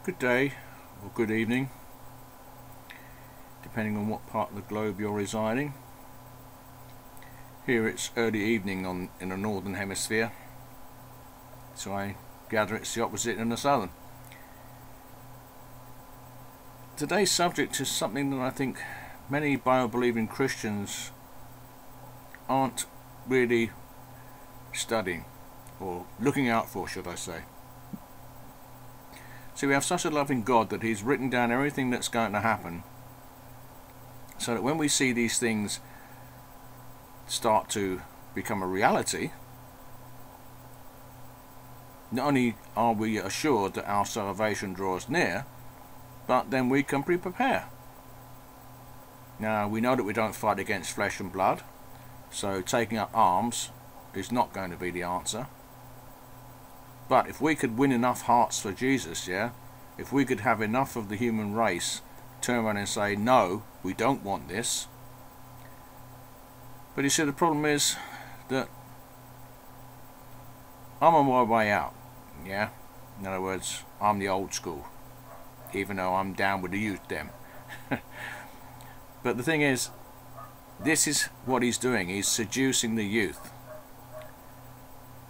Good day or good evening, depending on what part of the globe you're residing. Here it's early evening in the northern hemisphere, so I gather it's the opposite in the southern. Today's subject is something that I think many Bible-believing Christians aren't really studying, or looking out for, should I say. So we have such a loving God that He's written down everything that's going to happen, so that when we see these things start to become a reality, not only are we assured that our salvation draws near, but then we can prepare. Now, we know that we don't fight against flesh and blood, so taking up arms is not going to be the answer. But if we could win enough hearts for Jesus, if we could have enough of the human race turn around and say, no, we don't want this. But you see, the problem is that I'm on my way out, In other words, I'm the old school, even though I'm down with the youth them. But the thing is, this is what he's doing. He's seducing the youth.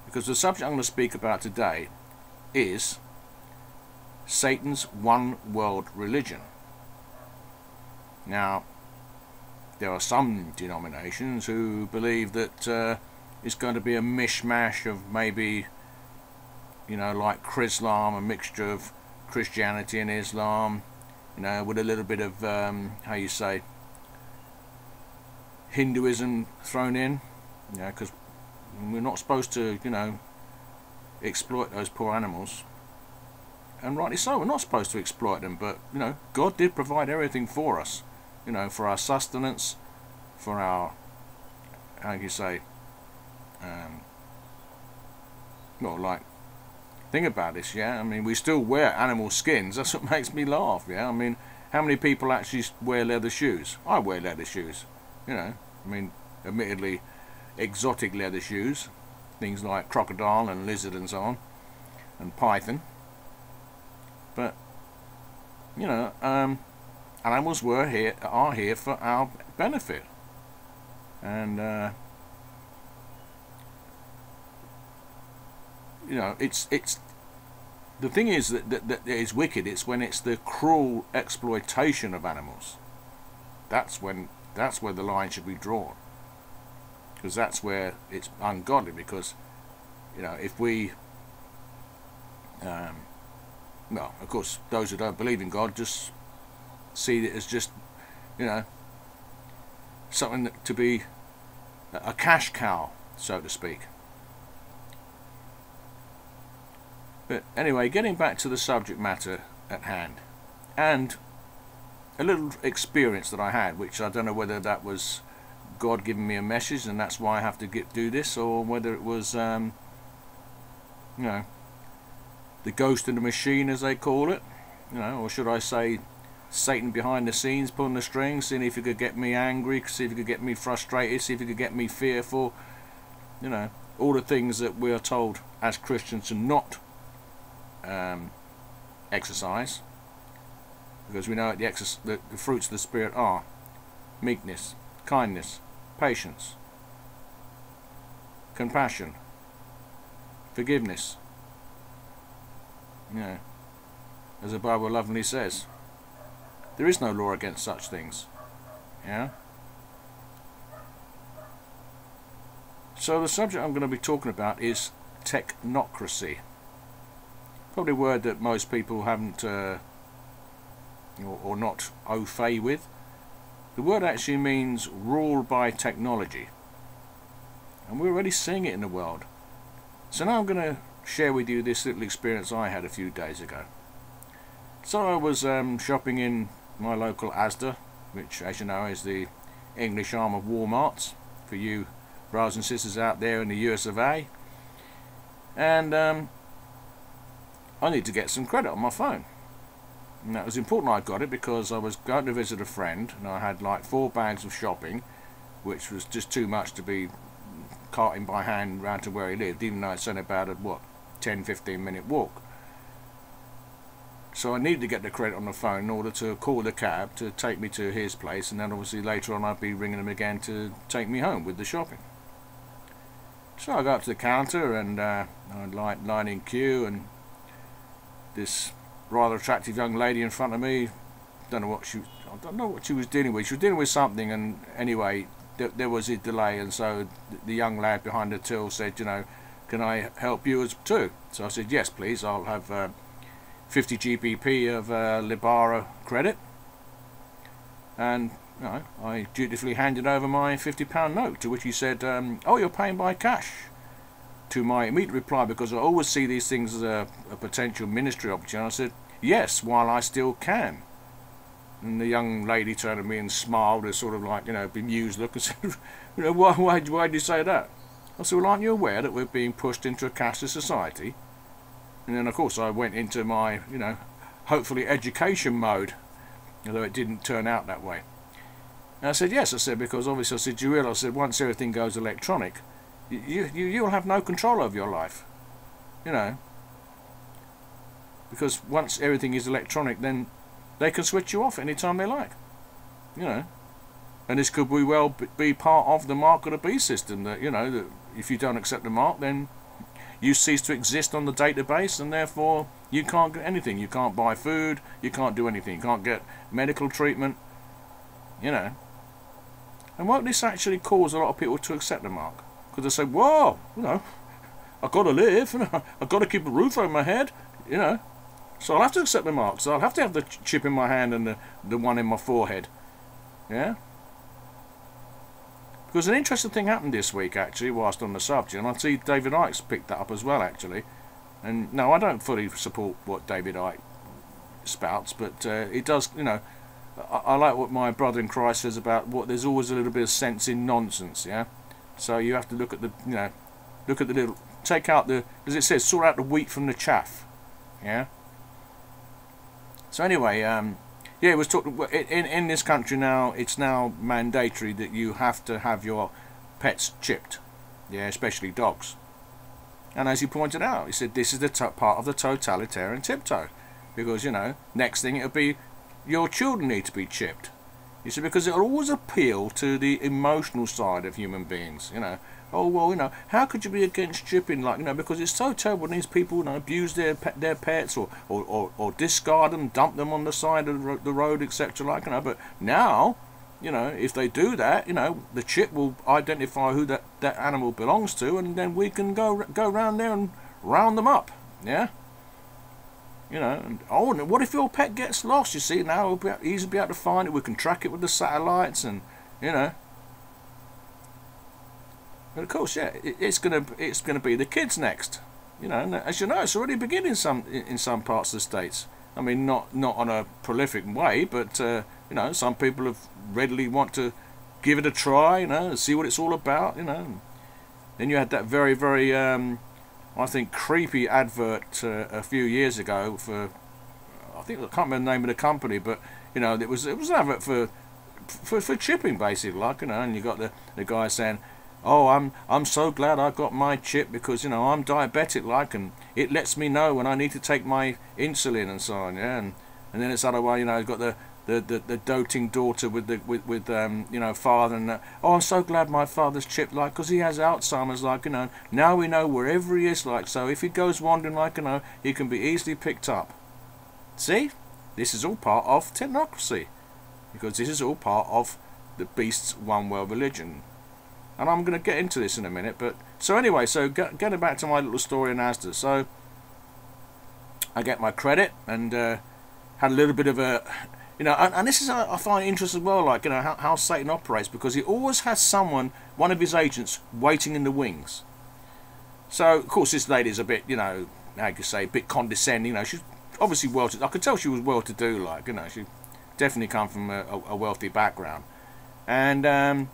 Because the subject I'm going to speak about today is Satan's One World Religion. Now, there are some denominations who believe that it's going to be a mishmash of maybe, like Chrislam, a mixture of Christianity and Islam, with a little bit of, Hinduism thrown in, because we're not supposed to, exploit those poor animals. And rightly so, we're not supposed to exploit them, but, God did provide everything for us, for our sustenance, for our, think about this, we still wear animal skins. That's what makes me laugh, how many people actually wear leather shoes? I wear leather shoes, admittedly exotic leather shoes, things like crocodile and lizard and so on, and python. But animals are here for our benefit, and it's the thing is that is wicked. It's when it's the cruel exploitation of animals. That's where the line should be drawn, because that's where it's ungodly. Because if we of course, those who don't believe in God just see it as just something to be a cash cow, so to speak. But anyway, getting back to the subject matter at hand, and a little experience that I had, which I don't know whether that was God giving me a message and that's why I have to do this, or whether it was the ghost in the machine, as they call it, or should I say Satan behind the scenes pulling the strings, seeing if he could get me angry, see if he could get me frustrated, see if he could get me fearful, all the things that we are told as Christians to not exercise, because we know the fruits of the Spirit are meekness, kindness, patience, compassion, forgiveness, as the Bible lovingly says. There is no law against such things. So the subject I'm going to be talking about is technocracy. Probably a word that most people haven't or not au fait with. The word actually means rule by technology, and we're already seeing it in the world. So now I'm going to share with you this little experience I had a few days ago. So I was shopping in my local Asda, which, as you know, is the English arm of Walmart's for you brothers and sisters out there in the US of A. And I need to get some credit on my phone. And that was important I got it, because I was going to visit a friend and I had like 4 bags of shopping, which was just too much to be carting by hand round to where he lived, even though it's only about a 10-15 minute walk. So I needed to get the credit on the phone in order to call the cab to take me to his place, and then obviously later on I'd be ringing him again to take me home with the shopping. So I go up to the counter, and I line in queue, and this rather attractive young lady in front of me, I don't know what she was dealing with. She was dealing with something, and anyway, there was a delay, and so the young lad behind the till said, you know, can I help you as too? So I said, yes please, I'll have 50 GBP of Libara credit, and you know, I dutifully handed over my £50 note, to which he said, oh, you're paying by cash. To my immediate reply, because I always see these things as a potential ministry opportunity, I said, yes, while I still can. And the young lady turned to me and smiled with sort of like, you know, bemused look, and said, you know, why do you say that? I said, well, aren't you aware that we're being pushed into a cashless society? And then of course I went into my, you know, hopefully education mode, although it didn't turn out that way. And I said, yes, I said, because obviously, I said, you realise that once everything goes electronic, you'll have no control over your life, you know, because once everything is electronic, then they can switch you off anytime they like, you know. And this could be part of the mark of the beast system, that, you know, that if you don't accept the mark, then you cease to exist on the database, and therefore you can't get anything. You can't buy food, you can't do anything, you can't get medical treatment, you know. And won't this actually cause a lot of people to accept the mark? Because they say, whoa, you know, I've got to live, you know, I've got to keep a roof over my head, you know, so I'll have to accept the mark, so I'll have to have the chip in my hand and the one in my forehead, yeah. Because an interesting thing happened this week, actually, whilst on the subject, and I see David Icke's picked that up as well, actually. And no, I don't fully support what David Icke spouts, but it does, you know, I like what my brother in Christ says about what there's always a little bit of sense in nonsense, yeah. So you have to look at the, you know, look at the little, take out the, as it says, sort out the wheat from the chaff, yeah. So anyway, yeah, it was talking in this country now. It's now mandatory that you have to have your pets chipped, yeah, especially dogs. And as he pointed out, he said this is the part of the totalitarian tiptoe, because, you know, next thing it'll be your children need to be chipped. You see, because it'll always appeal to the emotional side of human beings, you know. Oh, well, you know, how could you be against chipping, like, you know, because it's so terrible when these people, you know, abuse their pets or discard them, dump them on the side of the road, etc., like, you know. But now, you know, if they do that, you know, the chip will identify who that animal belongs to, and then we can go round there and round them up, yeah. You know, and oh, and what if your pet gets lost? You see, now we'll easily be able to find it. We can track it with the satellites, and, you know. But of course, yeah, it's gonna be the kids next. You know, and as you know, it's already beginning in some parts of the states. I mean, not on a prolific way, but you know, some people have readily want to give it a try. You know, and see what it's all about. You know, then you had that very I think creepy advert a few years ago for, I think I can't remember the name of the company, but you know, it was an advert for chipping, basically, like, you know, and you got the guy saying, oh, I'm so glad I got my chip, because, you know, I'm diabetic, like, and it lets me know when I need to take my insulin and so on, yeah. And then it's other way, you know, you've got the doting daughter with you know, father, and oh, I'm so glad my father's chipped, like, because he has Alzheimer's, like, you know, now we know wherever he is, like, so if he goes wandering, like, you know, he can be easily picked up. See, this is all part of technocracy, because this is all part of the beast's one world religion. And I'm going to get into this in a minute, but so anyway, so getting back to my little story in Asda. So I get my credit, and had a little bit of a, you know, and this is, I find interesting as well, like, you know, how Satan operates, because he always has someone, one of his agents, waiting in the wings. So of course this lady's a bit, you know, how you say, a bit condescending. You know, she's obviously I could tell she was well-to-do, like, you know, she definitely come from a wealthy background, and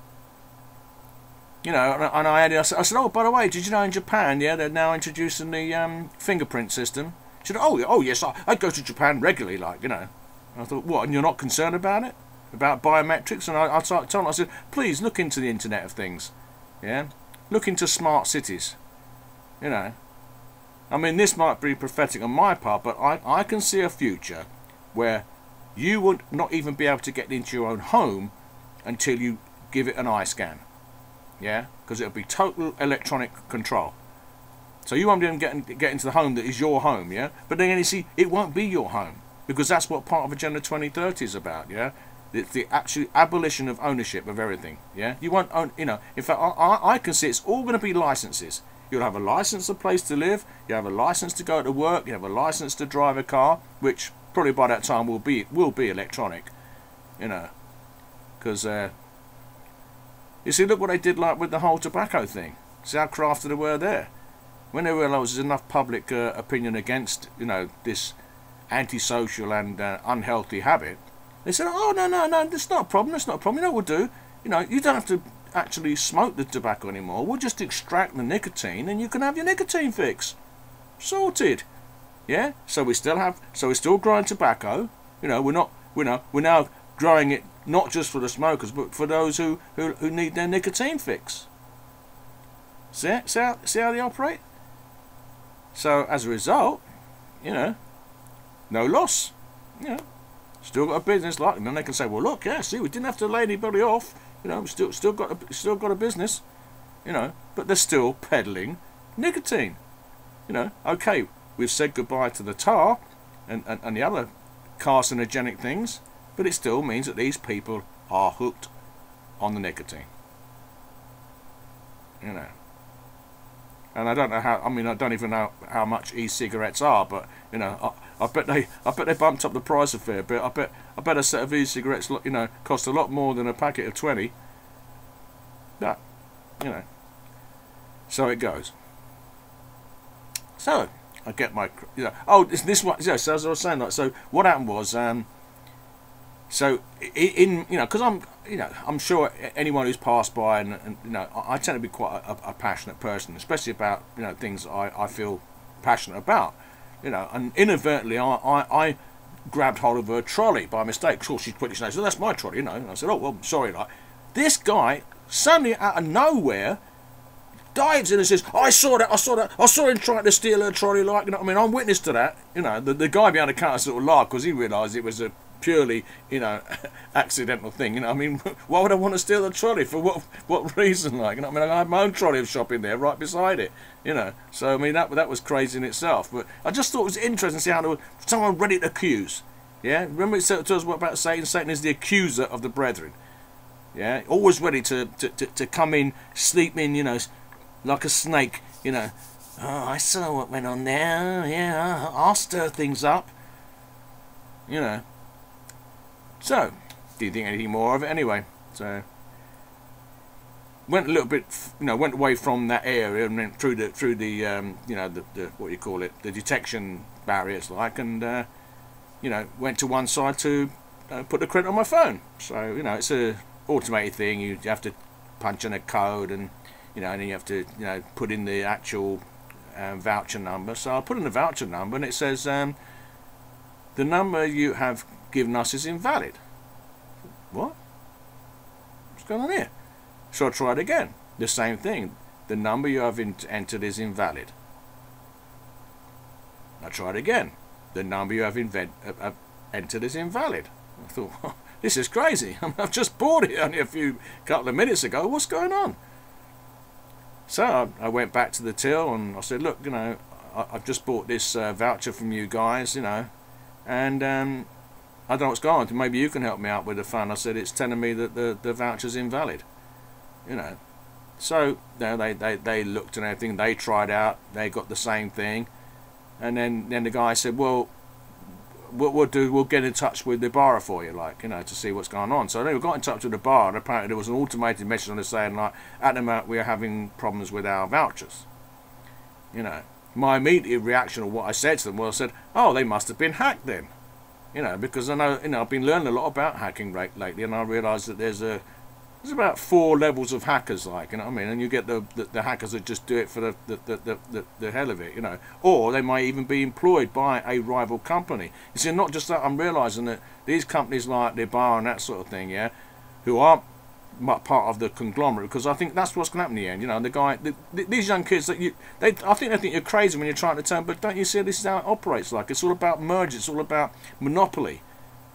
you know, and I said, oh, by the way, did you know in Japan, yeah, they're now introducing the fingerprint system? She said, oh yes, I go to Japan regularly, like, you know. And I thought, what, and you're not concerned about it? About biometrics? And I told her, I said, please look into the Internet of Things, yeah? Look into smart cities, you know. I mean, this might be prophetic on my part, but I can see a future where you would not even be able to get into your own home until you give it an eye scan. Yeah, because it'll be total electronic control. So you won't be able to get into the home that is your home, yeah? But then you see, it won't be your home, because that's what part of Agenda 2030 is about, yeah? It's the actual abolition of ownership of everything, yeah? You won't own, you know, in fact, I can see it's all going to be licenses. You'll have a license, a place to live, you have a license to go to work, you have a license to drive a car, which probably by that time will be electronic, you know, because, you see, look what they did like with the whole tobacco thing. See how crafty they were there. When they realised there's enough public opinion against, you know, this antisocial and unhealthy habit, they said, oh, no, that's not a problem, that's not a problem. You know what we'll do? You know, you don't have to actually smoke the tobacco anymore. We'll just extract the nicotine and you can have your nicotine fix. Sorted. Yeah? So we're still growing tobacco. You know, we're now growing it not just for the smokers, but for those who need their nicotine fix. See how they operate? So as a result, you know, no loss. You know, still got a business like them, and they can say, well, look, yeah, see, we didn't have to lay anybody off. You know, we still got a business. You know, but they're still peddling nicotine. You know, okay, we've said goodbye to the tar and the other carcinogenic things, but it still means that these people are hooked on the nicotine. You know. And I don't know how. I mean, I don't even know how much e-cigarettes are, but you know, I bet they bumped up the price a fair bit. I bet a set of e-cigarettes, you know, cost a lot more than a packet of 20. But you know, so it goes. So I get my, you know, oh, this one. Yeah, so as I was saying, like, so what happened was, so in you know, because I'm sure anyone who's passed by, and you know, I tend to be quite a passionate person, especially about, you know, things I feel passionate about, you know, and inadvertently I grabbed hold of her trolley by mistake. Of course, she's pretty nice. So that's my trolley, you know. And I said, oh well, sorry, like this guy suddenly out of nowhere dives in and says, I saw him trying to steal her trolley, like, you know what I mean, I'm witness to that. You know, the guy behind the counter sort of laughed because he realised it was a purely, you know, accidental thing. You know, I mean, why would I want to steal a trolley? For what reason? Like, you know, I mean, I had my own trolley of shopping there right beside it. You know, so I mean that was crazy in itself. But I just thought it was interesting to see how there was someone ready to accuse. Yeah, remember it tells us what about Satan? Satan is the accuser of the brethren. Yeah, always ready to come in, sleep in, you know, like a snake. You know, oh, I saw what went on there. Yeah, I'll stir things up. You know. So, didn't think anything more of it anyway. So, went a little bit, you know, went away from that area and went through the you know, the what you call it, the detection barriers, like, and you know, went to one side to put the credit on my phone. So, you know, it's a automated thing. You have to punch in a code, and you know, and then you have to, you know, put in the actual voucher number. So I put in the voucher number, and it says the number you have given us is invalid. What? What's going on here? So I tried again. The same thing. The number you have entered is invalid. I tried again. The number you have entered is invalid. I thought, oh, this is crazy. I mean, I've just bought it only a couple of minutes ago. What's going on? So I went back to the till and I said, look, you know, I've just bought this voucher from you guys, you know, and I don't know what's going on. Maybe you can help me out with the fund. I said, it's telling me that the voucher's invalid. You know. So, you know, they looked and everything. They tried out. They got the same thing. And then the guy said, well, what we'll do, we'll get in touch with the borrower for you, like, you know, to see what's going on. So they got in touch with the borrower, and apparently there was an automated message on there saying, like, at the moment we are having problems with our vouchers. You know. My immediate reaction of what I said to them was, I said, oh, they must have been hacked then. You know, because I know, you know, I've been learning a lot about hacking lately, and I realised that there's about 4 levels of hackers, like, you know what I mean, and you get the hackers that just do it for the hell of it, you know, or they might even be employed by a rival company. You see, not just that, I'm realising that these companies like the bar and that sort of thing, yeah, who aren't part of the conglomerate, because I think that's what's going to happen in the end. You know, the guy, these young kids that I think they think you're crazy when you're trying to turn, but don't you see this is how it operates? Like, it's all about merge, it's all about monopoly,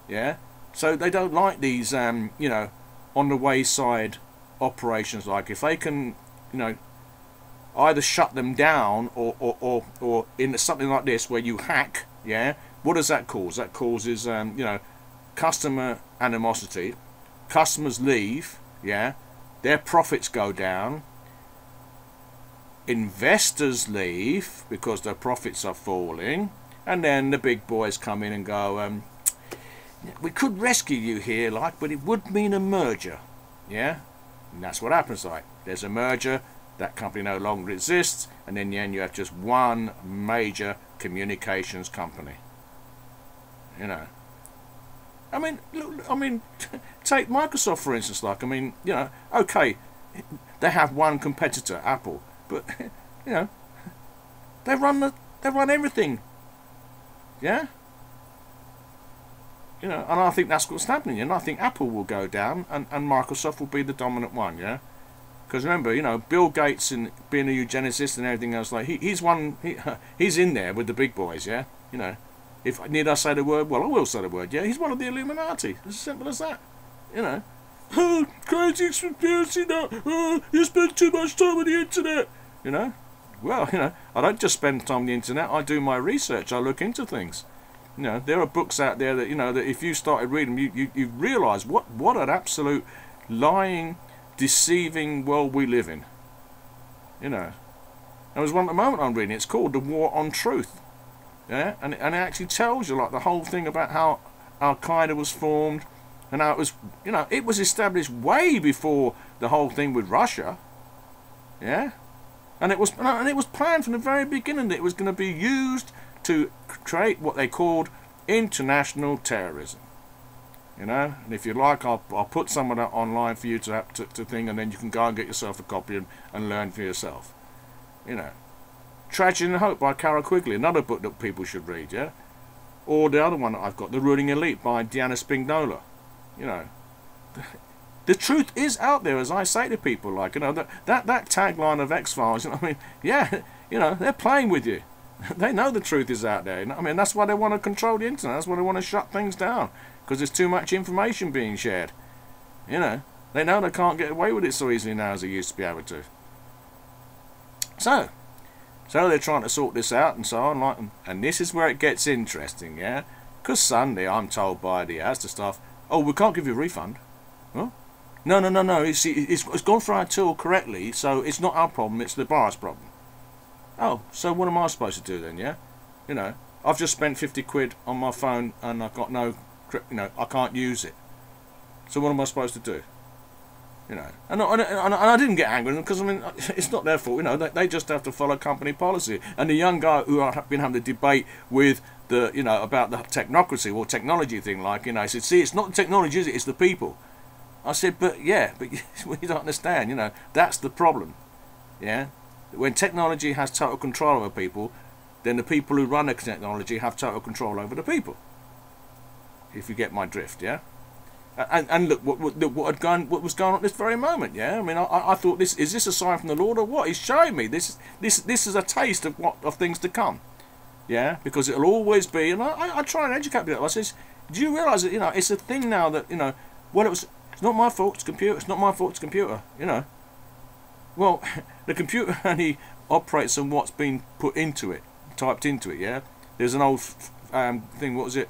yeah. So they don't like these, you know, on the wayside operations. Like, if they can, you know, either shut them down or in something like this where you hack, yeah. What does that cause? That causes, you know, customer animosity. Customers leave, yeah, their profits go down, investors leave because their profits are falling, and then the big boys come in and go, we could rescue you here, like, but it would mean a merger, yeah, and that's what happens. Like, there's a merger, that company no longer exists, and in the end you have just one major communications company, you know. I mean, look, I mean, take Microsoft for instance. Like, I mean, you know, okay, they have one competitor, Apple, but you know, they run everything, yeah. You know, and I think that's what's happening. And I think Apple will go down, and Microsoft will be the dominant one, yeah. Because remember, you know, Bill Gates and being a eugenicist and everything else, like he's in there with the big boys, yeah. You know. If need I say the word? Well, I will say the word. Yeah, he's one of the Illuminati. It's as simple as that. You know. Oh, crazy conspiracy now. Oh, you spend too much time on the internet. You know. Well, you know, I don't just spend time on the internet. I do my research. I look into things. You know, there are books out there that, you know, that if you started reading, you realise what an absolute lying, deceiving world we live in. You know. There was one at the moment I'm reading. It's called The War on Truth. Yeah, and it actually tells you, like, the whole thing about how Al-Qaeda was formed, and how it was, you know, it was established way before the whole thing with Russia. Yeah, and it was planned from the very beginning that it was going to be used to create what they called international terrorism. You know, and if you like, I'll put some of that online for you to think, and then you can go and get yourself a copy and learn for yourself. You know. Tragedy and Hope by Carol Quigley, another book that people should read, yeah? Or the other one that I've got, The Ruling Elite by Diana Spignola. You know, the truth is out there, as I say to people, like, you know, that tagline of X-Files, you know, I mean, yeah, you know, they're playing with you. They know the truth is out there, you know? I mean, that's why they want to control the internet, that's why they want to shut things down, because there's too much information being shared. You know, they know they can't get away with it so easily now as they used to be able to. So they're trying to sort this out and so on, like, and this is where it gets interesting, yeah? Because Sunday I'm told by the Asda staff, oh, we can't give you a refund. Huh? No. You see, it's gone through our tool correctly, so it's not our problem, it's the bar's problem. Oh, so what am I supposed to do then, yeah? You know, I've just spent 50 quid on my phone and I've got no, you know, I can't use it. So what am I supposed to do? You know, and I didn't get angry because, I mean, it's not their fault. You know, they just have to follow company policy. And the young guy who I've been having a debate with, the, you know, about the technocracy or technology thing, like, you know, I said, see, it's not the technology, is it? It's the people. I said, but yeah, but you don't understand. You know, that's the problem. Yeah, when technology has total control over people, then the people who run the technology have total control over the people. If you get my drift, yeah. And look what was going on at this very moment. Yeah, I mean, I thought, is this a sign from the Lord or what? He's showing me this is a taste of things to come. Yeah, because it'll always be, and I try and educate people. I says, do you realise that, you know, it's a thing now that, you know, well, it's not my fault, it's computer. It's not my fault, it's computer. You know, well, the computer only operates on what's been put into it, typed into it. Yeah, there's an old thing. What was it?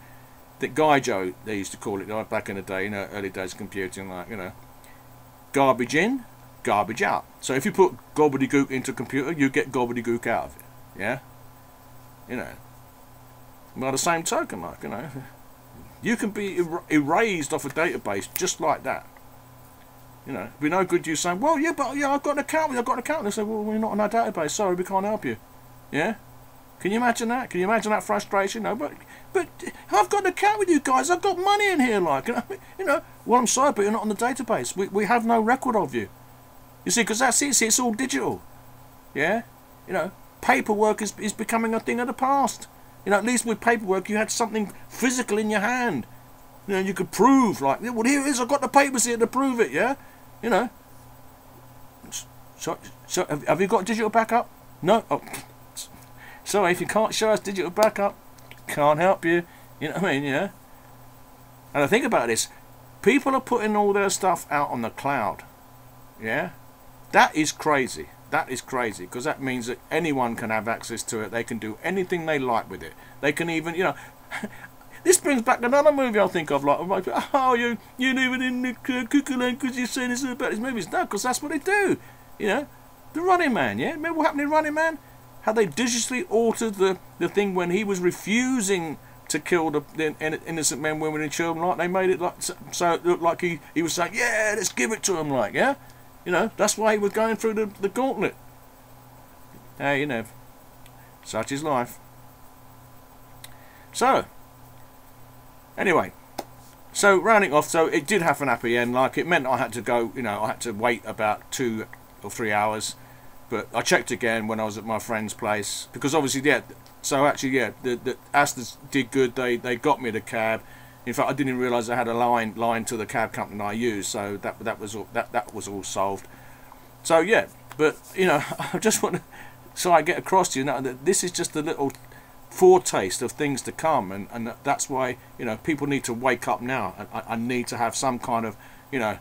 That Guy Joe, they used to call it, like, back in the day, you know, early days of computing, like, you know, garbage in, garbage out. So if you put gobbledygook into a computer, you get gobbledygook out of it, yeah? You know, by the same token, like, you know, you can be erased off a database just like that. You know, it'd be no good you saying, well, yeah, but yeah, I've got an account, And they say, well, we're not on our database, sorry, we can't help you. Yeah? Can you imagine that? Can you imagine that frustration? No, but I've got an account with you guys. I've got money in here, like, you know. Well, I'm sorry, but you're not on the database. We have no record of you. You see, because that's it. See, it's all digital. Yeah, you know, paperwork is becoming a thing of the past. You know, at least with paperwork, you had something physical in your hand. You know, you could prove, like, well, here it is. I've got the papers here to prove it. Yeah, You know. So have you got digital backup? No. Oh, sorry, if you can't show us digital backup, can't help you. You know what I mean? Yeah. And I think about this. People are putting all their stuff out on the cloud. Yeah. That is crazy. That is crazy, because that means that anyone can have access to it. They can do anything they like with it. They can even, you know. This brings back another movie I think of, like, oh, you live in the cuckoo land because you're saying this about these movies. No, because that's what they do. You know, the Running Man, yeah? Remember what happened in Running Man? How they digitally altered the thing when he was refusing to kill the innocent men, women and children. Like, they made it like so it looked like he was saying, yeah, let's give it to him, like, yeah? You know, that's why he was going through the gauntlet. Hey, you know, such is life. So, anyway, so rounding off, so it did have an happy end. Like, it meant I had to go, you know, I had to wait about 2 or 3 hours, but I checked again when I was at my friend's place, because obviously, yeah, so actually, yeah, the Astas did good. They got me the cab. In fact, I didn't realise I had a line to the cab company I used, so that was all solved. So yeah, but you know, I just want to, so I get across to you now that this is just a little foretaste of things to come, and that's why, you know, people need to wake up now. I need to have some kind of, you know,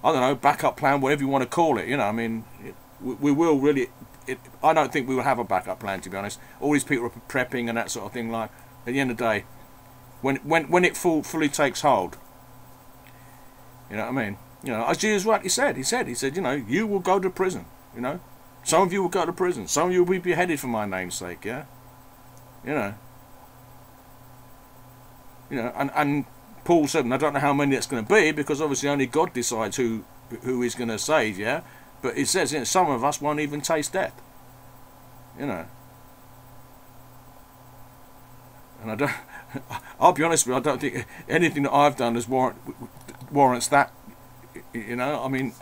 I don't know, backup plan, whatever you want to call it. You know, I mean, we will really. I don't think we will have a backup plan, to be honest. All these people are prepping and that sort of thing. Like, at the end of the day, when it fully takes hold, you know what I mean? You know, as Jesus rightly said, he said, you know, you will go to prison. You know, some of you will go to prison. Some of you will be beheaded for my name's sake. Yeah, you know. You know, and Paul said, and I don't know how many it's going to be, because obviously only God decides who he's going to save. Yeah. But it says, you know, some of us won't even taste death. You know. And I don't. I'll be honest with you. I don't think anything that I've done warrants that. You know. I mean,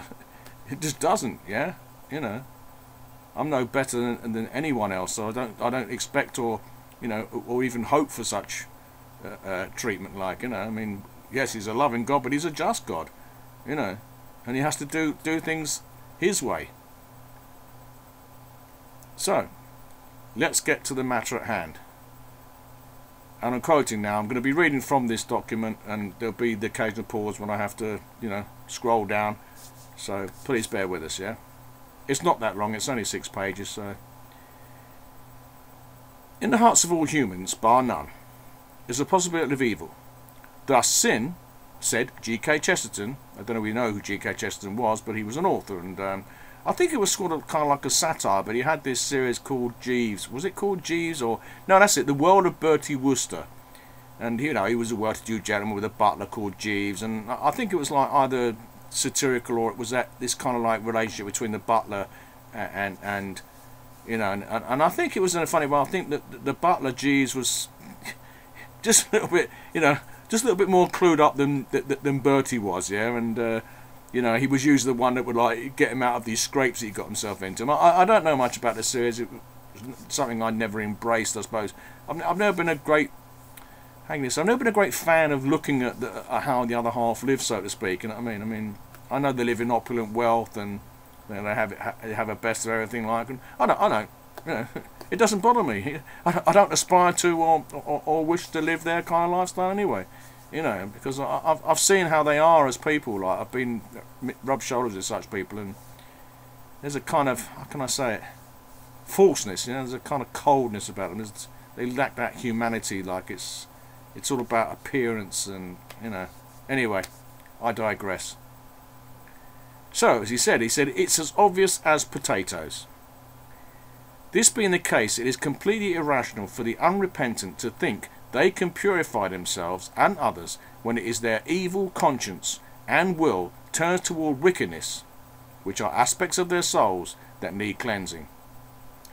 it just doesn't. Yeah. You know. I'm no better than anyone else, so I don't expect or, you know, or even hope for such treatment. Like, you know. I mean, yes, he's a loving God, but he's a just God. You know, and he has to do things his way. So, let's get to the matter at hand. And I'm quoting now. I'm going to be reading from this document, and there'll be the occasional pause when I have to, you know, scroll down. So please bear with us, yeah? It's not that long. It's only 6 pages, so. In the hearts of all humans, bar none, is the possibility of evil. Thus sin, said G.K. Chesterton. I don't know if you know who G.K. Chesterton was, but he was an author, and I think it was sort of kind of like a satire, but he had this series called Jeeves. Was it called Jeeves? Or no, that's it, The World of Bertie Wooster. And, you know, he was a well-to-do gentleman with a butler called Jeeves, and I think it was like either satirical, or it was this kind of like relationship between the butler and you know, and I think it was in a funny way. I think that the butler Jeeves was just a little bit, you know, just a little bit more clued up than Bertie was, yeah, and you know, he was usually the one that would like get him out of these scrapes that he got himself into. I don't know much about the series. It was something I never embraced, I suppose. I've never been a great I've never been a great fan of looking at how the other half lives, so to speak. You know what I mean? I mean, I know they live in opulent wealth, and you know, they have a best of everything. Like, and I don't, you know, it doesn't bother me. I don't aspire to or wish to live their kind of lifestyle anyway. You know, because I've seen how they are as people. Like, I've been rubbed shoulders with such people, and there's a kind of, how can I say it, falseness. You know, there's a kind of coldness about them. They lack that humanity. Like, it's all about appearance, and you know. Anyway, I digress. So, as he said, it's as obvious as potatoes. This being the case, it is completely irrational for the unrepentant to think they can purify themselves and others when it is their evil conscience and will turns toward wickedness, which are aspects of their souls that need cleansing.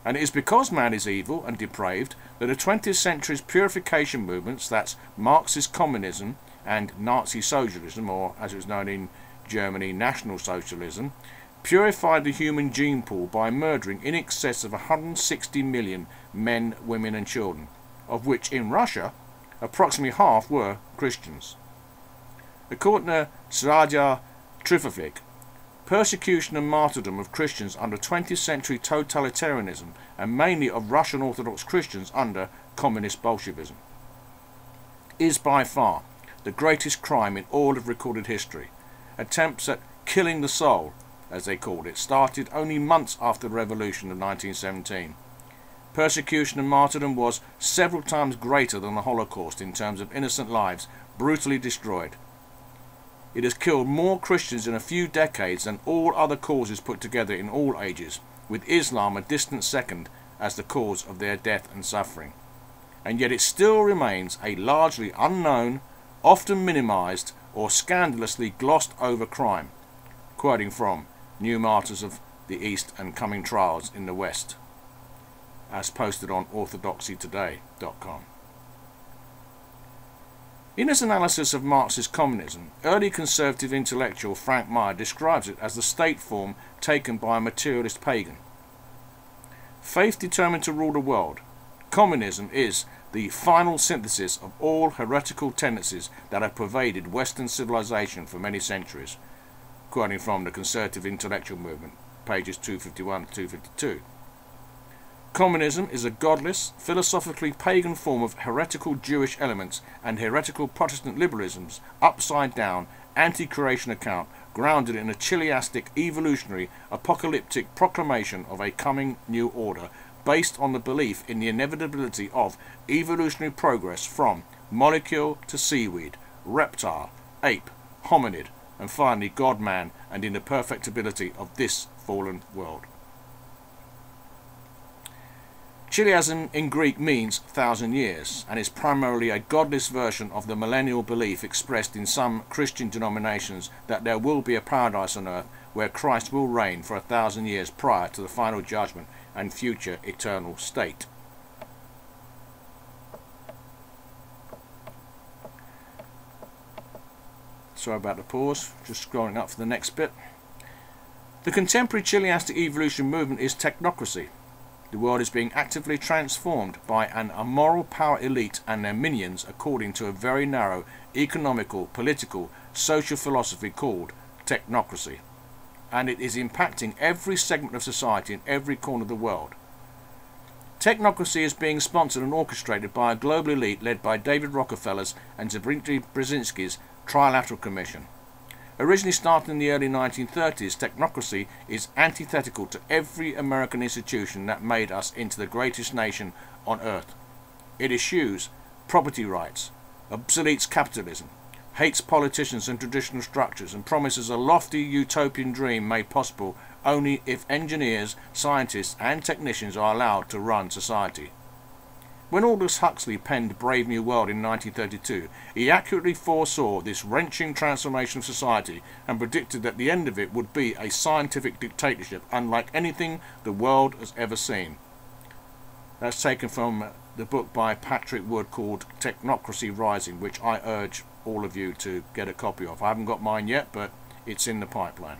And it is because man is evil and depraved that the 20th century's purification movements, that's Marxist communism and Nazi socialism, or as it was known in Germany, National Socialism, purified the human gene pool by murdering in excess of 160 million men, women and children, of which in Russia approximately half were Christians. According to Sradya Trifovic, persecution and martyrdom of Christians under 20th century totalitarianism, and mainly of Russian Orthodox Christians under communist Bolshevism, is by far the greatest crime in all of recorded history. Attempts at killing the soul, as they called it, started only months after the revolution of 1917. Persecution and martyrdom was several times greater than the Holocaust in terms of innocent lives brutally destroyed. It has killed more Christians in a few decades than all other causes put together in all ages, with Islam a distant second as the cause of their death and suffering. And yet it still remains a largely unknown, often minimized or scandalously glossed over crime, quoting from New Martyrs of the East and Coming Trials in the West, as posted on orthodoxytoday.com. In his analysis of Marxist communism, early conservative intellectual Frank Meyer describes it as the state form taken by a materialist pagan. Faith determined to rule the world, communism is the final synthesis of all heretical tendencies that have pervaded Western civilization for many centuries, quoting from the Conservative Intellectual Movement, pages 251 to 252. Communism is a godless, philosophically pagan form of heretical Jewish elements and heretical Protestant liberalism's upside-down, anti-creation account grounded in a chiliastic, evolutionary, apocalyptic proclamation of a coming new order based on the belief in the inevitability of evolutionary progress from molecule to seaweed, reptile, ape, hominid, and finally God-man, and in the perfectibility of this fallen world. Chiliasm in Greek means 1,000 years, and is primarily a godless version of the millennial belief expressed in some Christian denominations that there will be a paradise on earth where Christ will reign for 1,000 years prior to the final judgment and future eternal state. Sorry about the pause, just scrolling up for the next bit. The contemporary chiliastic evolution movement is technocracy. The world is being actively transformed by an immoral power elite and their minions according to a very narrow economical, political, social philosophy called technocracy. And it is impacting every segment of society in every corner of the world. Technocracy is being sponsored and orchestrated by a global elite led by David Rockefeller's and Dmitry Brzezinski's Trilateral Commission. Originally started in the early 1930s, technocracy is antithetical to every American institution that made us into the greatest nation on earth. It eschews property rights, obsoletes capitalism, hates politicians and traditional structures, and promises a lofty utopian dream made possible only if engineers, scientists and technicians are allowed to run society. When Aldous Huxley penned Brave New World in 1932, he accurately foresaw this wrenching transformation of society and predicted that the end of it would be a scientific dictatorship unlike anything the world has ever seen. That's taken from the book by Patrick Wood called Technocracy Rising, which I urge all of you to get a copy of. I haven't got mine yet, but it's in the pipeline.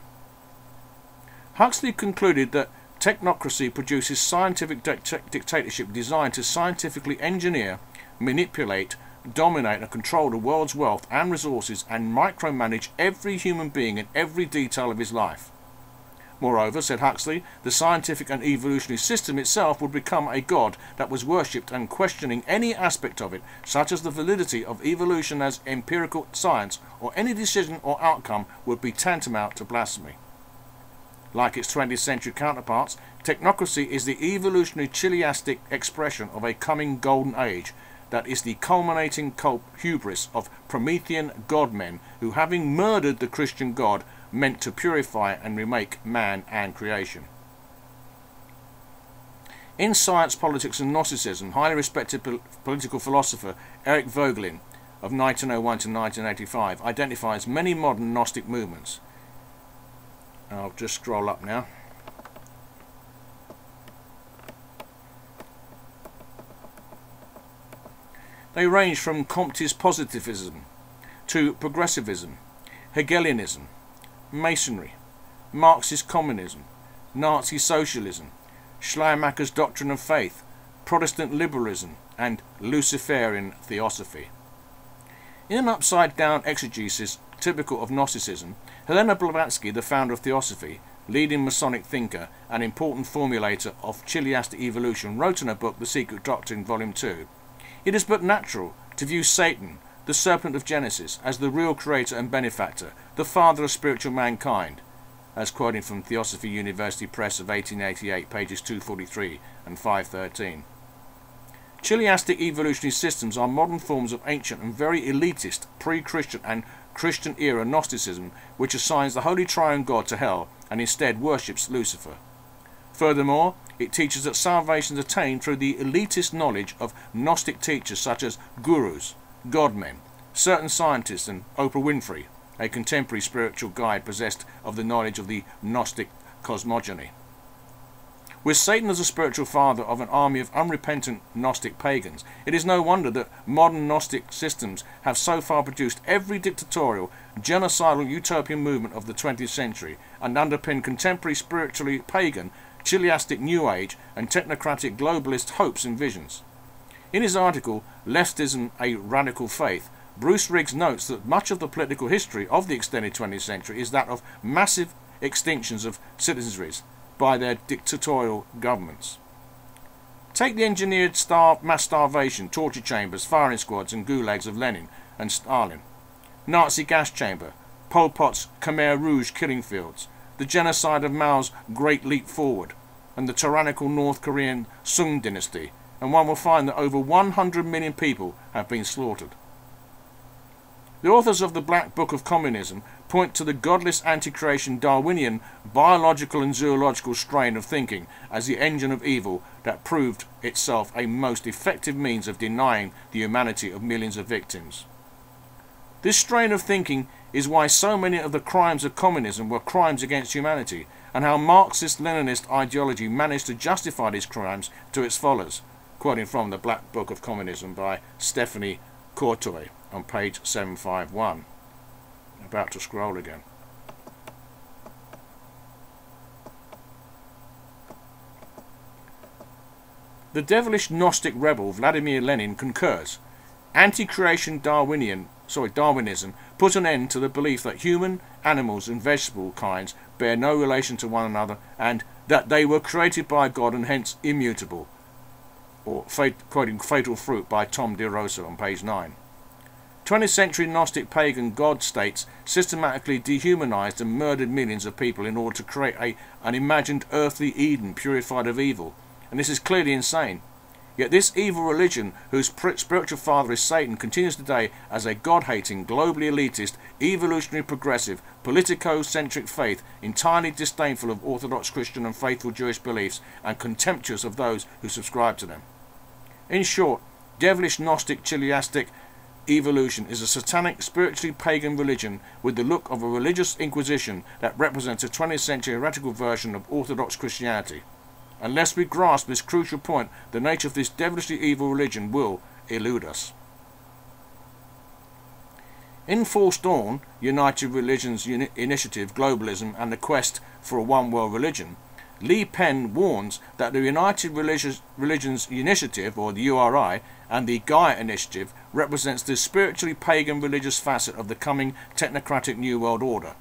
Huxley concluded that technocracy produces scientific dictatorship designed to scientifically engineer, manipulate, dominate and control the world's wealth and resources and micromanage every human being in every detail of his life. Moreover, said Huxley, the scientific and evolutionary system itself would become a god that was worshipped, and questioning any aspect of it, such as the validity of evolution as empirical science or any decision or outcome, would be tantamount to blasphemy. Like its 20th century counterparts, technocracy is the evolutionary chiliastic expression of a coming golden age that is the culminating hubris of Promethean godmen who, having murdered the Christian God, meant to purify and remake man and creation. In Science, Politics and Gnosticism, highly respected political philosopher Eric Voegelin of 1901 to 1985 identifies many modern Gnostic movements. I'll just scroll up now. They range from Comte's positivism to progressivism, Hegelianism, Masonry, Marxist communism, Nazi socialism, Schleiermacher's doctrine of faith, Protestant liberalism, and Luciferian theosophy. In an upside-down exegesis typical of Gnosticism, Helena Blavatsky, the founder of Theosophy, leading Masonic thinker and important formulator of chiliastic evolution, wrote in her book The Secret Doctrine, Volume 2, "It is but natural to view Satan, the serpent of Genesis, as the real creator and benefactor, the father of spiritual mankind," as quoting from Theosophy University Press of 1888, pages 243 and 513. Chiliastic evolutionary systems are modern forms of ancient and very elitist pre-Christian and Christian-era Gnosticism, which assigns the Holy Triune God to hell and instead worships Lucifer. Furthermore, it teaches that salvation is attained through the elitist knowledge of Gnostic teachers such as gurus, godmen, certain scientists, and Oprah Winfrey, a contemporary spiritual guide possessed of the knowledge of the Gnostic cosmogony. With Satan as a spiritual father of an army of unrepentant Gnostic pagans, it is no wonder that modern Gnostic systems have so far produced every dictatorial, genocidal utopian movement of the 20th century and underpin contemporary spiritually pagan, chiliastic New Age and technocratic globalist hopes and visions. In his article, Leftism, a Radical Faith, Bruce Riggs notes that much of the political history of the extended 20th century is that of massive extinctions of citizenries by their dictatorial governments. Take the engineered mass starvation, torture chambers, firing squads and gulags of Lenin and Stalin, Nazi gas chamber, Pol Pot's Khmer Rouge killing fields, the genocide of Mao's Great Leap Forward, and the tyrannical North Korean Sung dynasty, and one will find that over 100 million people have been slaughtered. The authors of the Black Book of Communism point to the godless anti-creation Darwinian biological and zoological strain of thinking as the engine of evil that proved itself a most effective means of denying the humanity of millions of victims. This strain of thinking is why so many of the crimes of communism were crimes against humanity, and how Marxist-Leninist ideology managed to justify these crimes to its followers, quoting from the Black Book of Communism by Stephanie Courtois on page 751. About to scroll again. The devilish Gnostic rebel Vladimir Lenin concurs. Anti-creation Darwinism put an end to the belief that human, animals and vegetable kinds bear no relation to one another and that they were created by God and hence immutable, or quoting Fatal Fruit by Tom DeRosa on page 9. 20th century Gnostic pagan god states systematically dehumanized and murdered millions of people in order to create an imagined earthly Eden purified of evil, and this is clearly insane. Yet this evil religion, whose spiritual father is Satan, continues today as a god-hating, globally elitist, evolutionary progressive, politico-centric faith, entirely disdainful of Orthodox Christian and faithful Jewish beliefs and contemptuous of those who subscribe to them. In short, devilish Gnostic chiliastic evolution is a satanic, spiritually pagan religion with the look of a religious inquisition that represents a 20th century heretical version of Orthodox Christianity. Unless we grasp this crucial point, the nature of this devilishly evil religion will elude us. In False Dawn, United Religions Initiative, Globalism and the Quest for a One World Religion, Lee Penn warns that the United Religions Initiative, or the URI, and the Gaia Initiative represents the spiritually pagan religious facet of the coming technocratic New World Order.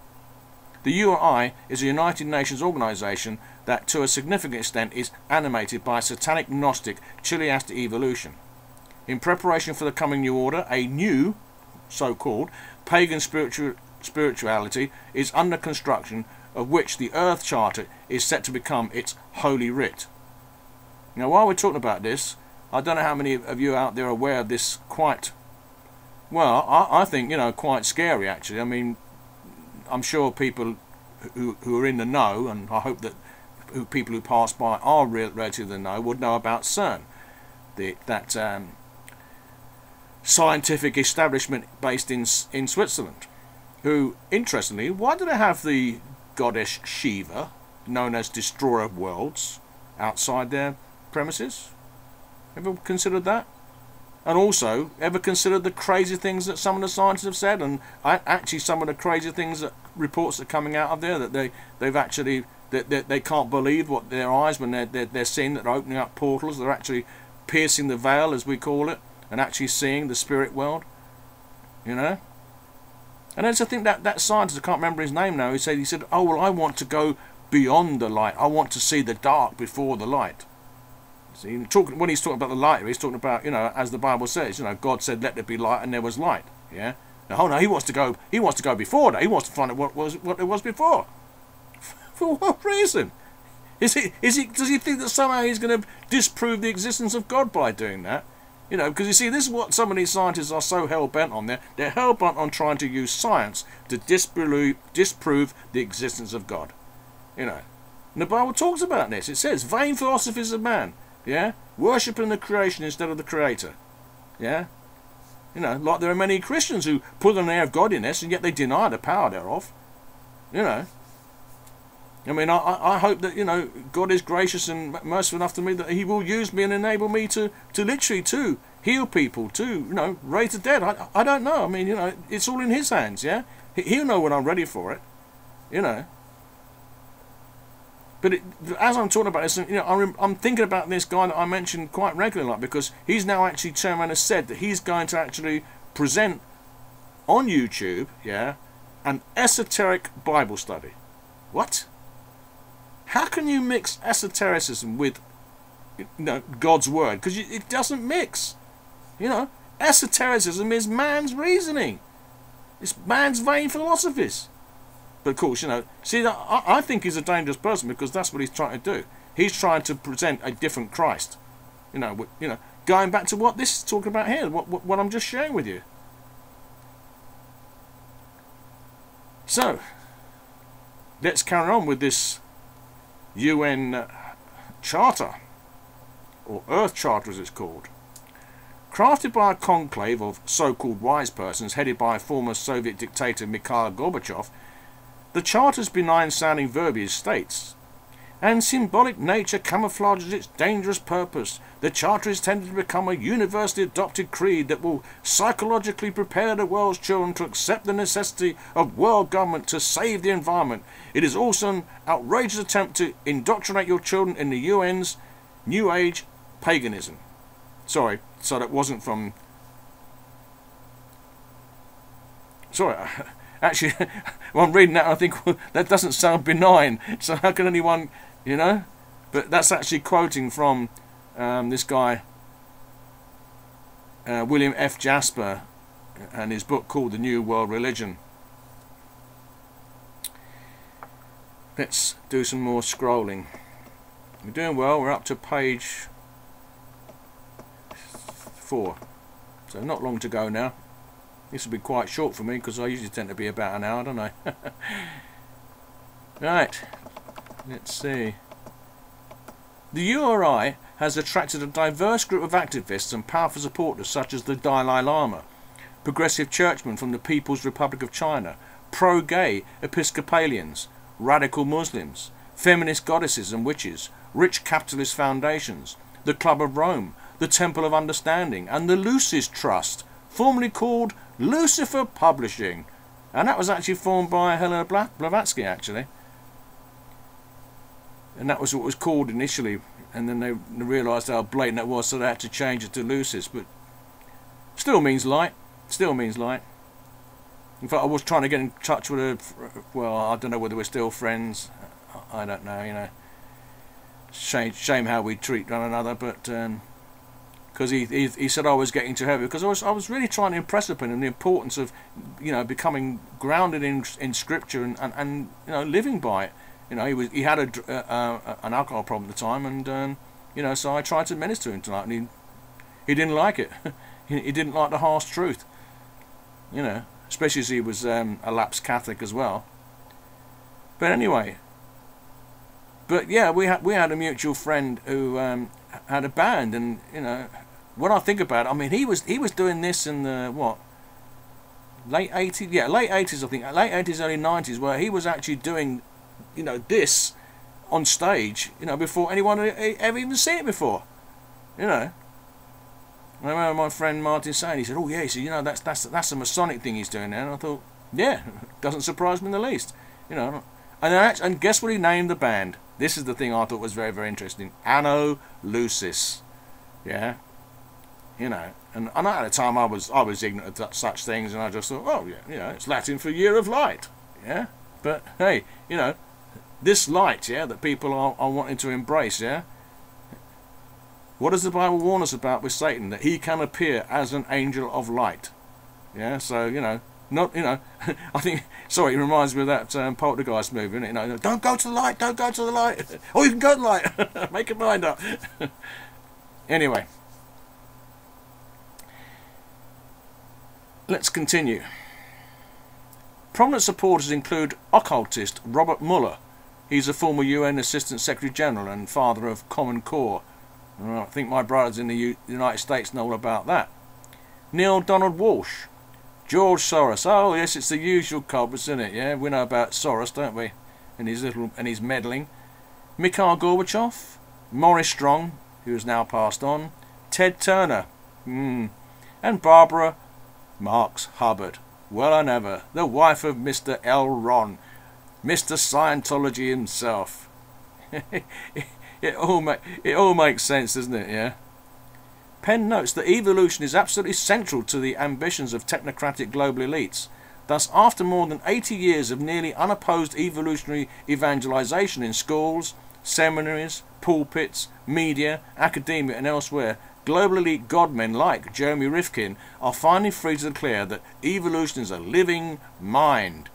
The URI is a United Nations organization that to a significant extent is animated by satanic Gnostic chiliastic evolution. In preparation for the coming New Order, a new, so-called, pagan spirituality is under construction, of which the Earth Charter is set to become its holy writ. Now, while we're talking about this, I don't know how many of you out there are aware of this quite, well, I think, quite scary actually. I mean, I'm sure people who are in the know, and I hope that people who pass by are relatively in the know, would know about CERN, that scientific establishment based in Switzerland, who, interestingly, why do they have the goddess Shiva, known as Destroyer of Worlds, outside their premises? Ever considered that? And also, ever considered the crazy things that some of the scientists have said, and actually some of the crazy things that reports are coming out of there, that they've actually that they can't believe what their eyes when they're seeing that they're opening up portals, they're actually piercing the veil, as we call it, and actually seeing the spirit world, And And I think that scientist, I can't remember his name now, he said, oh, well, I want to go beyond the light. I want to see the dark before the light. See, when he's talking about the light, he's talking about, you know, as the Bible says, you know, God said, let there be light, and there was light. Yeah. Now, no, he wants to go before that. He wants to find out what there was before. For what reason? Does he think that somehow he's going to disprove the existence of God by doing that? You know, because you see, this is what some of these scientists are so hell-bent on. They're hell-bent on trying to use science to disprove the existence of God. You know, and the Bible talks about this. It says, vain philosophies of man, yeah, worshipping the creation instead of the Creator, yeah. You know, like there are many Christians who put on an air of godliness and yet they deny the power thereof. You know, I mean, I hope that, you know, God is gracious and merciful enough to me that He will use me and enable me to literally to heal people, to, you know, raise the dead. I don't know. I mean, you know, it's all in His hands, yeah. He'll know when I'm ready for it, you know. But as I'm talking about this, you know, I'm thinking about this guy that I mentioned quite regularly, like, because he's now actually turned around and said that he's going to actually present on YouTube, yeah, an esoteric Bible study. What? How can you mix esotericism with, you know, God's word? Because it doesn't mix. You know, esotericism is man's reasoning. It's man's vain philosophies. But of course, you know, see, I think he's a dangerous person because that's what he's trying to do. He's trying to present a different Christ. You know, going back to what this is talking about here, what I'm just sharing with you. So, let's carry on with this UN Charter, or Earth Charter as it's called. Crafted by a conclave of so-called wise persons headed by former Soviet dictator Mikhail Gorbachev, the Charter's benign-sounding verbiage states, and symbolic nature camouflages its dangerous purpose. The Charter is intended to become a universally adopted creed that will psychologically prepare the world's children to accept the necessity of world government to save the environment. It is also an outrageous attempt to indoctrinate your children in the UN's New Age paganism. Sorry, so that wasn't from... Sorry, actually, when I'm reading that, I think, well, that doesn't sound benign. So how can anyone, you know? But that's actually quoting from this guy, William F. Jasper, and his book called The New World Religion. Let's do some more scrolling. We're doing well. We're up to page 4. So not long to go now. This will be quite short for me because I usually tend to be about an hour, don't I? Right, let's see. The URI has attracted a diverse group of activists and powerful supporters such as the Dalai Lama, progressive churchmen from the People's Republic of China, pro-gay Episcopalians, radical Muslims, feminist goddesses and witches, rich capitalist foundations, the Club of Rome, the Temple of Understanding, and the Lucis Trust, formerly called Lucifer Publishing, and that was actually formed by Helena Blavatsky, actually, and that was what it was called initially, and then they realised how blatant it was, so they had to change it to Lucis, but still means light, still means light. In fact, I was trying to get in touch with her, well, I don't know whether we're still friends, I don't know, you know, shame how we treat one another, but because he said I was getting too heavy, because I was really trying to impress upon him the importance of, you know, becoming grounded in Scripture and you know, living by it. You know, he had an alcohol problem at the time, and you know, so I tried to minister to him tonight, and he didn't like it. He didn't like the harsh truth. You know, especially as he was a lapsed Catholic as well. But anyway, but yeah, we had a mutual friend who had a band, and you know, when I think about it, I mean, he was doing this in the what, late 80s, yeah, late 80s, I think, late 80s, early 90s, where he was actually doing, you know, this on stage, you know, before anyone had ever even seen it before, you know. I remember my friend Martin saying, he said, "Oh yeah," he said, "you know, that's a Masonic thing he's doing there," and I thought, yeah, doesn't surprise me in the least, you know. And guess what he named the band? This is the thing I thought was very, very interesting. Anno Lucis. Yeah, you know, And I know at the time I was ignorant of such things, and I just thought, well, yeah, you know, it's Latin for year of light, yeah. But hey, you know, this light, yeah, that people are wanting to embrace, yeah. What does the Bible warn us about with Satan? That he can appear as an angel of light, yeah. So you know, not, you know, I think, sorry, it reminds me of that Poltergeist movie, isn't it? You know, don't go to the light, don't go to the light. Oh, you can go to the light. Make your mind up. Anyway. Let's continue. Prominent supporters include occultist Robert Mueller. He's a former UN Assistant Secretary General and father of Common Core. I think my brothers in the United States know all about that. Neil Donald Walsh. George Soros. Oh yes, it's the usual culprits, isn't it? Yeah, we know about Soros, don't we? And his meddling. Mikhail Gorbachev. Maurice Strong, who has now passed on. Ted Turner. And Barbara Marx Hubbard, well and ever, the wife of Mr. L. Ron, Mr. Scientology himself. it all makes sense, doesn't it, yeah? Penn notes that evolution is absolutely central to the ambitions of technocratic global elites. Thus, after more than 80 years of nearly unopposed evolutionary evangelization in schools, seminaries, pulpits, media, academia and elsewhere, global elite godmen like Jeremy Rifkin are finally free to declare that evolution is a living mind.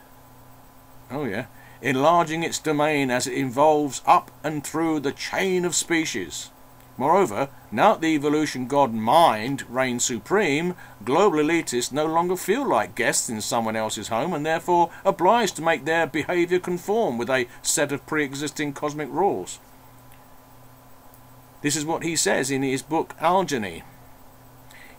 Oh yeah, enlarging its domain as it evolves up and through the chain of species. Moreover, now that the evolution god mind reigns supreme, global elitists no longer feel like guests in someone else's home and therefore obliged to make their behaviour conform with a set of pre-existing cosmic rules. This is what he says in his book Algeny.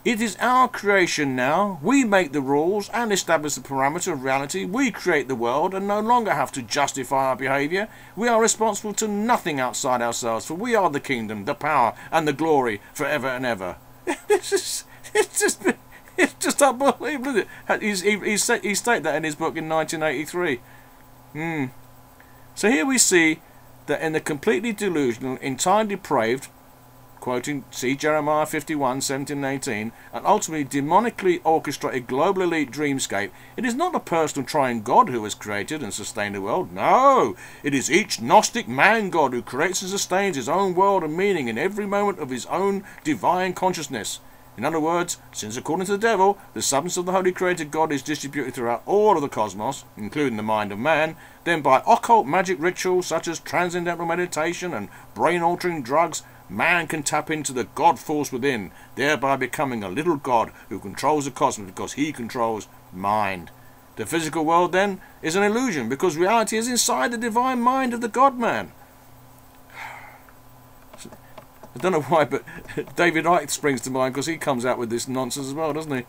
It is our creation now. We make the rules and establish the parameter of reality. We create the world and no longer have to justify our behaviour. We are responsible to nothing outside ourselves, for we are the kingdom, the power and the glory forever and ever. It's just unbelievable, isn't it? He stated that in his book in 1983. So here we see that in the completely delusional, entirely depraved, quoting, see Jeremiah 51, 17 and 18, and ultimately demonically orchestrated global elite dreamscape, it is not a personal triune God who has created and sustained the world. No, it is each Gnostic man-God who creates and sustains his own world and meaning in every moment of his own divine consciousness. In other words, since according to the devil, the substance of the holy created God is distributed throughout all of the cosmos, including the mind of man, then by occult magic rituals such as transcendental meditation and brain-altering drugs, man can tap into the God force within, thereby becoming a little God who controls the cosmos because he controls mind. The physical world, then, is an illusion because reality is inside the divine mind of the God-man. I don't know why, but David Icke springs to mind because he comes out with this nonsense as well, doesn't he?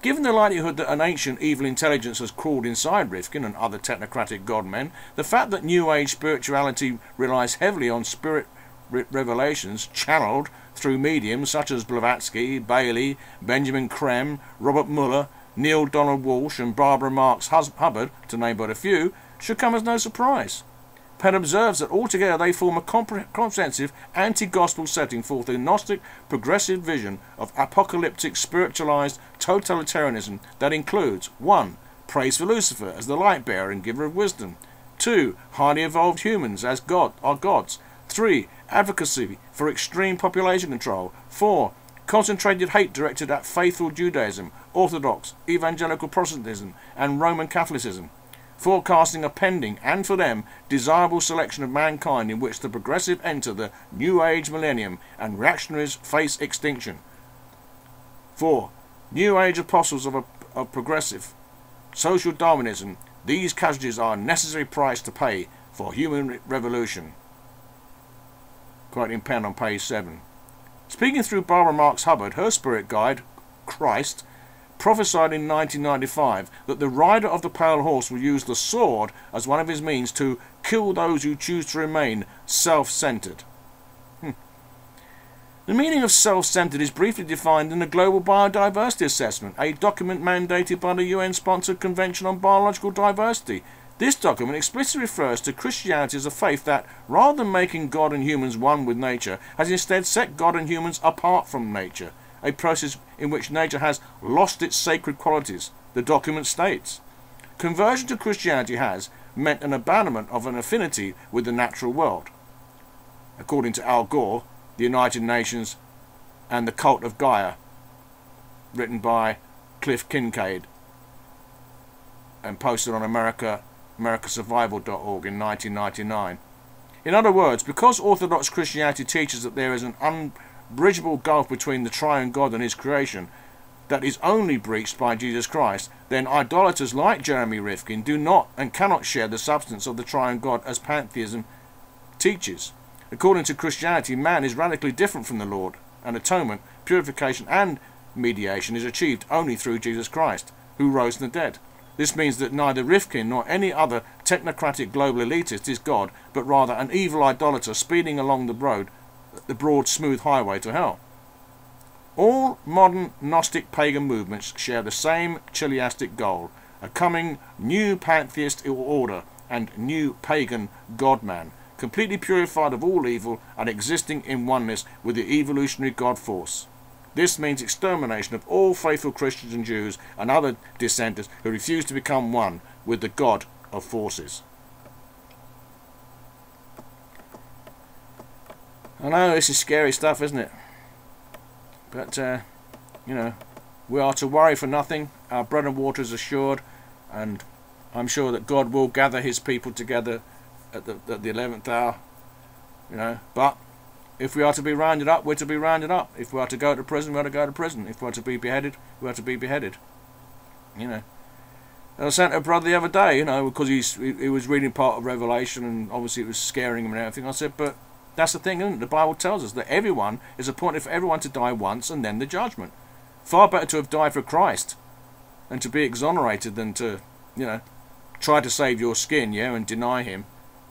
Given the likelihood that an ancient evil intelligence has crawled inside Rifkin and other technocratic godmen, the fact that New Age spirituality relies heavily on spirit revelations channeled through mediums such as Blavatsky, Bailey, Benjamin Creme, Robert Mueller, Neil Donald Walsh and Barbara Marx Hubbard, to name but a few, should come as no surprise. Penn observes that altogether they form a comprehensive anti-gospel setting forth a Gnostic progressive vision of apocalyptic spiritualized totalitarianism that includes 1. Praise for Lucifer as the light bearer and giver of wisdom. 2. Highly evolved humans as gods. 3. Advocacy for extreme population control. 4. Concentrated hate directed at faithful Judaism, Orthodox, Evangelical Protestantism and Roman Catholicism, forecasting a pending, and for them, desirable selection of mankind in which the progressive enter the New Age millennium and reactionaries face extinction. 4. New Age apostles of progressive social Darwinism. These casualties are a necessary price to pay for human revolution. Quoting Penn on page 7. Speaking through Barbara Marx Hubbard, her spirit guide, Christ, prophesied in 1995 that the rider of the pale horse will use the sword as one of his means to kill those who choose to remain self-centered. The meaning of self-centered is briefly defined in the Global Biodiversity Assessment, a document mandated by the UN-sponsored Convention on Biological Diversity, This document explicitly refers to Christianity as a faith that, rather than making God and humans one with nature, has instead set God and humans apart from nature, a process in which nature has lost its sacred qualities, the document states. Conversion to Christianity has meant an abandonment of an affinity with the natural world. According to Al Gore, the United Nations and the Cult of Gaia, written by Cliff Kincaid and posted on americasurvival.org in 1999. In other words, because Orthodox Christianity teaches that there is an unbridgeable gulf between the triune God and his creation that is only breached by Jesus Christ, then idolaters like Jeremy Rifkin do not and cannot share the substance of the triune God as pantheism teaches. According to Christianity, man is radically different from the Lord, and atonement, purification and mediation is achieved only through Jesus Christ, who rose from the dead. This means that neither Rifkin nor any other technocratic global elitist is God, but rather an evil idolater speeding along the broad smooth highway to hell. All modern Gnostic pagan movements share the same chiliastic goal, a coming new pantheist order and new pagan God-man, completely purified of all evil and existing in oneness with the evolutionary God force. This means extermination of all faithful Christians and Jews and other dissenters who refuse to become one with the God of forces. I know this is scary stuff, isn't it? But, you know, we are to worry for nothing. Our bread and water is assured, and I'm sure that God will gather his people together at the 11th hour, you know. But if we are to be rounded up, we're to be rounded up. If we are to go to prison, we are to go to prison. If we are to be beheaded, we are to be beheaded. You know. I sent a brother the other day, you know, because he was reading part of Revelation, and obviously it was scaring him and everything. I said, but that's the thing, isn't it? The Bible tells us that everyone is appointed for everyone to die once and then the judgment. Far better to have died for Christ and to be exonerated than to, you know, try to save your skin, yeah, and deny him.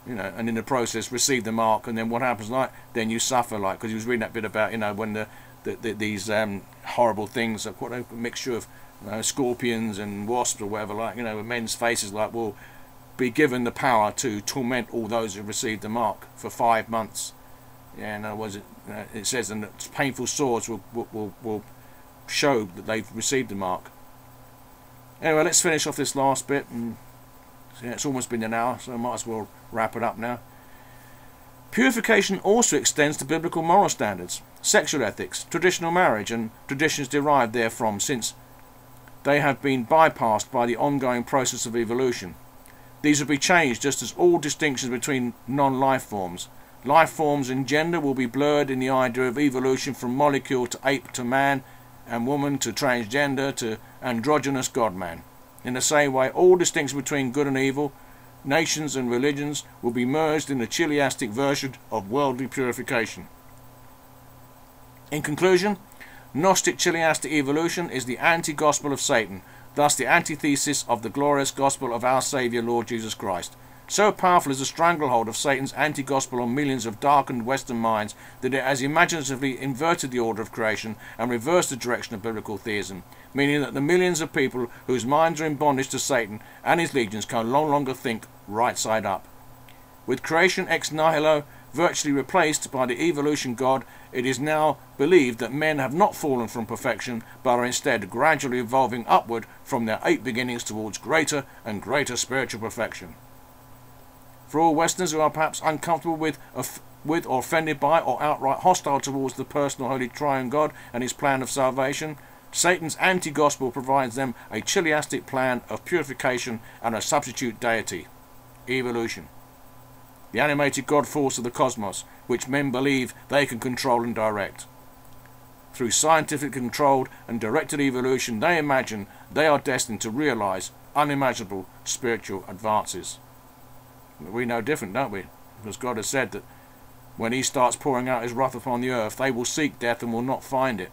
You know, and in the process receive the mark, and then what happens? Like, then you suffer, like, because he was reading that bit about, you know, when these horrible things, what a mixture of, you know, scorpions and wasps or whatever, like, you know, men's faces, like, will be given the power to torment all those who received the mark for 5 months. Yeah, in other words, it says, and that painful sores will show that they've received the mark. Anyway, let's finish off this last bit, and yeah, it's almost been an hour, so I might as well wrap it up now. Purification also extends to biblical moral standards, sexual ethics, traditional marriage, and traditions derived therefrom, since they have been bypassed by the ongoing process of evolution. These will be changed just as all distinctions between non-life forms. Life forms and gender will be blurred in the idea of evolution from molecule to ape to man, and woman to transgender to androgynous God-man. In the same way, all distinction between good and evil, nations and religions will be merged in the chiliastic version of worldly purification. In conclusion, Gnostic chiliastic evolution is the anti-gospel of Satan, thus the antithesis of the glorious gospel of our Saviour Lord Jesus Christ. So powerful is the stranglehold of Satan's anti-gospel on millions of darkened Western minds that it has imaginatively inverted the order of creation and reversed the direction of biblical theism, meaning that the millions of people whose minds are in bondage to Satan and his legions can no longer think right side up. With creation ex nihilo virtually replaced by the evolution God, it is now believed that men have not fallen from perfection, but are instead gradually evolving upward from their ape beginnings towards greater and greater spiritual perfection. For all Westerners who are perhaps uncomfortable with or offended by or outright hostile towards the personal holy triune God and his plan of salvation, Satan's anti-gospel provides them a chiliastic plan of purification and a substitute deity, evolution, the animated God force of the cosmos, which men believe they can control and direct. Through scientifically controlled and directed evolution, they imagine they are destined to realize unimaginable spiritual advances. We know different, don't we? Because God has said that when he starts pouring out his wrath upon the earth, they will seek death and will not find it.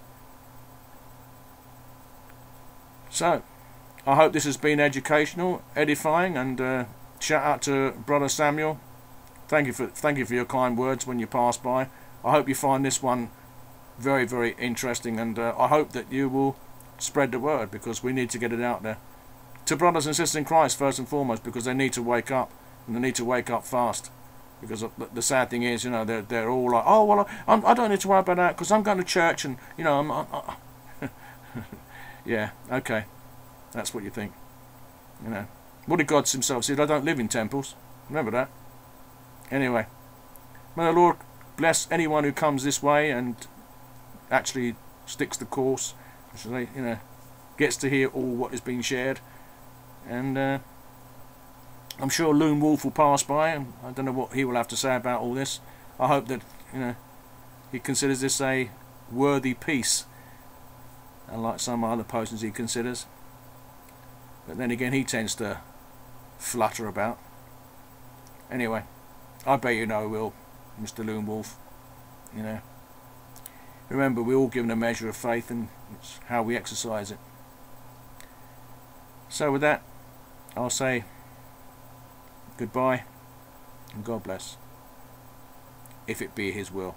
So, I hope this has been educational, edifying, and shout out to Brother Samuel. Thank you for your kind words when you pass by. I hope you find this one very, very interesting, and I hope that you will spread the word, because we need to get it out there. to brothers and sisters in Christ first and foremost, because they need to wake up, and they need to wake up fast. Because the sad thing is, you know, they're all like, oh well, I don't need to worry about that because I'm going to church, and you know, yeah, okay, that's what you think. You know, what did God Himself said? I don't live in temples. Remember that. Anyway, may the Lord bless anyone who comes this way and actually sticks the course. So they, you know, gets to hear all what is being shared, and I'm sure Lone Wolf will pass by, and I don't know what he will have to say about all this. I hope that, you know, he considers this a worthy piece, unlike some other potions he considers. But then again, he tends to flutter about. Anyway, I bet you know he will, Mr. Lone Wolf. You know, remember, we're all given a measure of faith, and it's how we exercise it. So with that, I'll say goodbye and God bless, if it be His will.